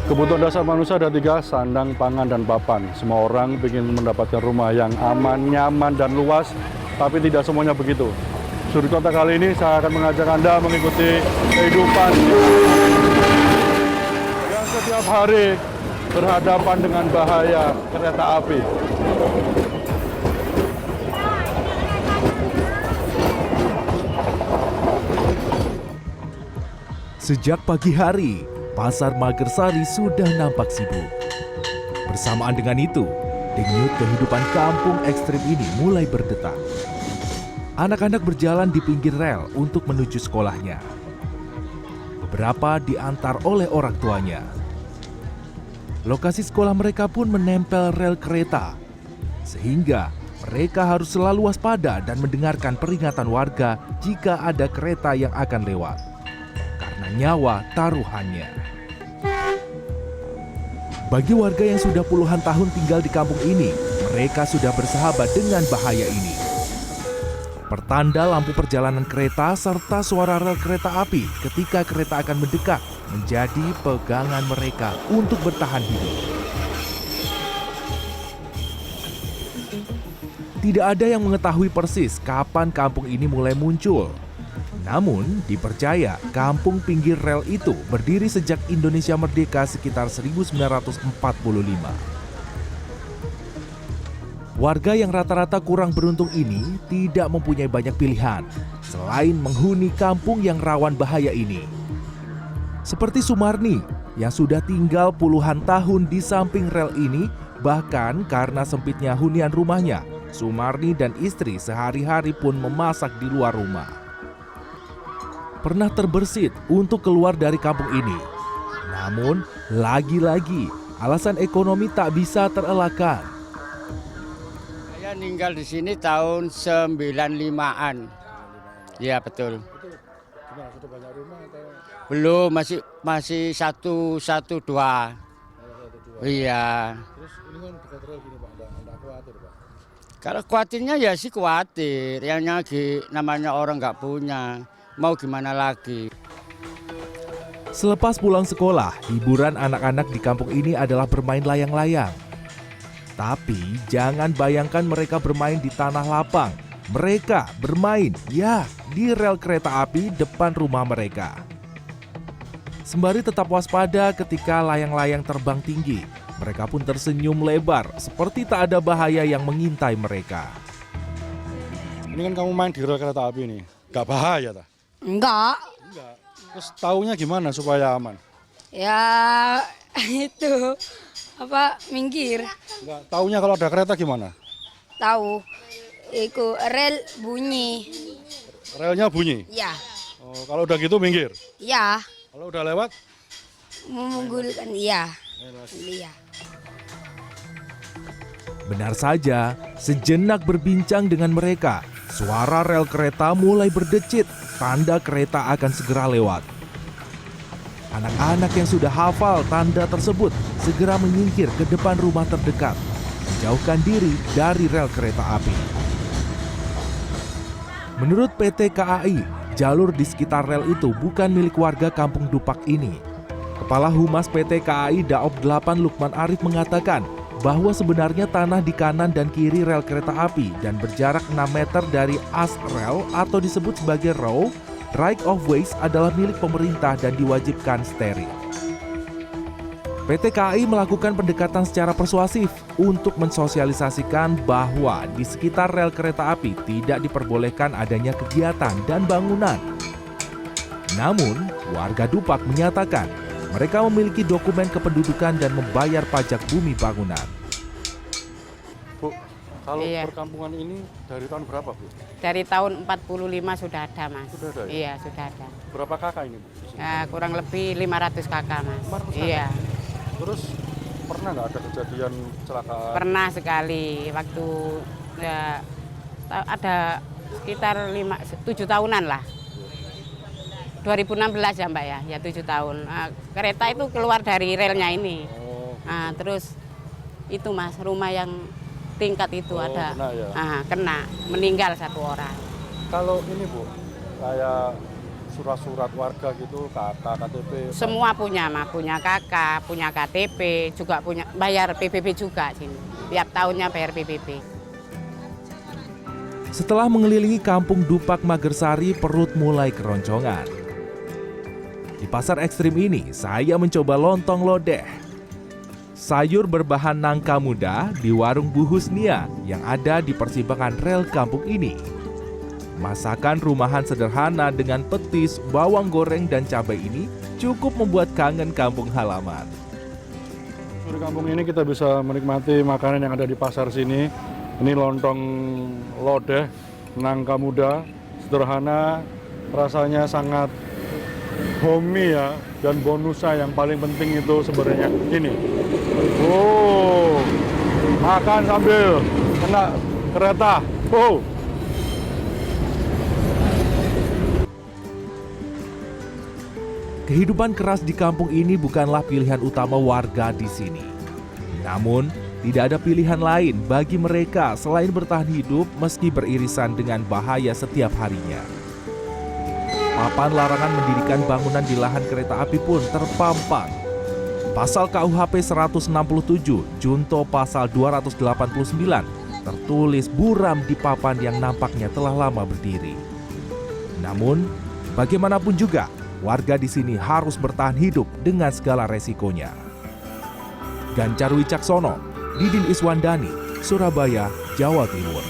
Kebutuhan dasar manusia ada 3, sandang, pangan, dan papan. Semua orang ingin mendapatkan rumah yang aman, nyaman, dan luas, tapi tidak semuanya begitu. Sudut Kota kali ini saya akan mengajak Anda mengikuti kehidupan yang setiap hari berhadapan dengan bahaya kereta api. Sejak pagi hari, Pasar Magersari sudah nampak sibuk. Bersamaan dengan itu, denyut kehidupan kampung ekstrim ini mulai berdetak. Anak-anak berjalan di pinggir rel untuk menuju sekolahnya. Beberapa diantar oleh orang tuanya. Lokasi sekolah mereka pun menempel rel kereta, sehingga mereka harus selalu waspada dan mendengarkan peringatan warga jika ada kereta yang akan lewat. Karena nyawa taruhannya. Bagi warga yang sudah puluhan tahun tinggal di kampung ini, mereka sudah bersahabat dengan bahaya ini. Pertanda lampu perjalanan kereta serta suara rel kereta api ketika kereta akan mendekat menjadi pegangan mereka untuk bertahan hidup. Tidak ada yang mengetahui persis kapan kampung ini mulai muncul. Namun, dipercaya kampung pinggir rel itu berdiri sejak Indonesia merdeka sekitar 1945. Warga yang rata-rata kurang beruntung ini tidak mempunyai banyak pilihan selain menghuni kampung yang rawan bahaya ini. Seperti Sumarni yang sudah tinggal puluhan tahun di samping rel ini, bahkan karena sempitnya hunian rumahnya, Sumarni dan istri sehari-hari pun memasak di luar rumah. Pernah terbersit untuk keluar dari kampung ini. Namun, lagi-lagi alasan ekonomi tak bisa terelakkan. Saya tinggal di sini tahun 95-an. Ya, betul. Itu gimana, sudah banyak rumah atau? Belum, masih satu dua. Iya. Terus ini kan dekat rel gini Pak, enggak khawatir Pak? Kalau khawatirnya ya sih khawatir. Yang namanya orang nggak punya. Mau gimana lagi? Selepas pulang sekolah, hiburan anak-anak di kampung ini adalah bermain layang-layang. Tapi jangan bayangkan mereka bermain di tanah lapang. Mereka bermain, ya, di rel kereta api depan rumah mereka. Sembari tetap waspada ketika layang-layang terbang tinggi, mereka pun tersenyum lebar seperti tak ada bahaya yang mengintai mereka. Ini kan kamu main di rel kereta api ini, nggak bahaya tak? Enggak. Terus taunya gimana supaya aman? Ya itu minggir. Enggak, taunya kalau ada kereta gimana? Tahu. Iku rel bunyi. Relnya bunyi? Ya. Oh, kalau udah gitu minggir? Ya. Kalau udah lewat? Mengunggulkan iya. Iya. Benar saja, sejenak berbincang dengan mereka, suara rel kereta mulai berdecit, tanda kereta akan segera lewat. Anak-anak yang sudah hafal tanda tersebut segera menyingkir ke depan rumah terdekat, menjauhkan diri dari rel kereta api. Menurut PT KAI, jalur di sekitar rel itu bukan milik warga kampung Dupak ini. Kepala Humas PT KAI Daob 8 Lukman Arif mengatakan bahwa sebenarnya tanah di kanan dan kiri rel kereta api dan berjarak 6 meter dari as rel atau disebut sebagai row, right of ways adalah milik pemerintah dan diwajibkan steril. PT KAI melakukan pendekatan secara persuasif untuk mensosialisasikan bahwa di sekitar rel kereta api tidak diperbolehkan adanya kegiatan dan bangunan. Namun, warga Dupak menyatakan mereka memiliki dokumen kependudukan dan membayar pajak bumi bangunan. Bu, kalau Iya. perkampungan ini dari tahun berapa Bu? Dari tahun 45 sudah ada, Mas. Sudah ada ya? Iya, sudah ada. Berapa kakak ini Bu? Di sini? Nah, kurang lebih 500 kakak, Mas. 500 kakak? Iya, Terus pernah nggak ada kejadian kecelakaan? pernah sekali waktu ya, ada sekitar 7 tahunan lah. 2016 ya Mbak ya 7 tahun. Nah, kereta itu keluar dari relnya ini. Nah, terus itu Mas, rumah yang tingkat itu ada. Kena ya? Kena, meninggal 1 orang. Kalau ini Bu, kayak surat-surat warga gitu, KK, KTP. Semua punya, Mas, punya KK, punya KTP, juga punya bayar PBB juga sini. Tiap tahunnya bayar PBB. Setelah mengelilingi kampung Dupak Magersari, perut mulai keroncongan. Di pasar ekstrim ini, saya mencoba lontong lodeh. Sayur berbahan nangka muda di warung Bu Husnia yang ada di persimpangan rel kampung ini. Masakan rumahan sederhana dengan petis, bawang goreng, dan cabai ini cukup membuat kangen kampung halaman. Di kampung ini kita bisa menikmati makanan yang ada di pasar sini. Ini lontong lodeh, nangka muda, sederhana, rasanya sangat homey ya. Dan bonusnya yang paling penting itu sebenarnya ini. Oh, makan sambil kena kereta. Oh. Kehidupan keras di kampung ini bukanlah pilihan utama warga di sini. Namun, tidak ada pilihan lain bagi mereka selain bertahan hidup meski beririsan dengan bahaya setiap harinya. Papan larangan mendirikan bangunan di lahan kereta api pun terpampang. Pasal KUHP 167, Junto Pasal 289, tertulis buram di papan yang nampaknya telah lama berdiri. Namun, bagaimanapun juga, warga di sini harus bertahan hidup dengan segala resikonya. Ganjar Wicaksono, Didin Iswandani, Surabaya, Jawa Timur.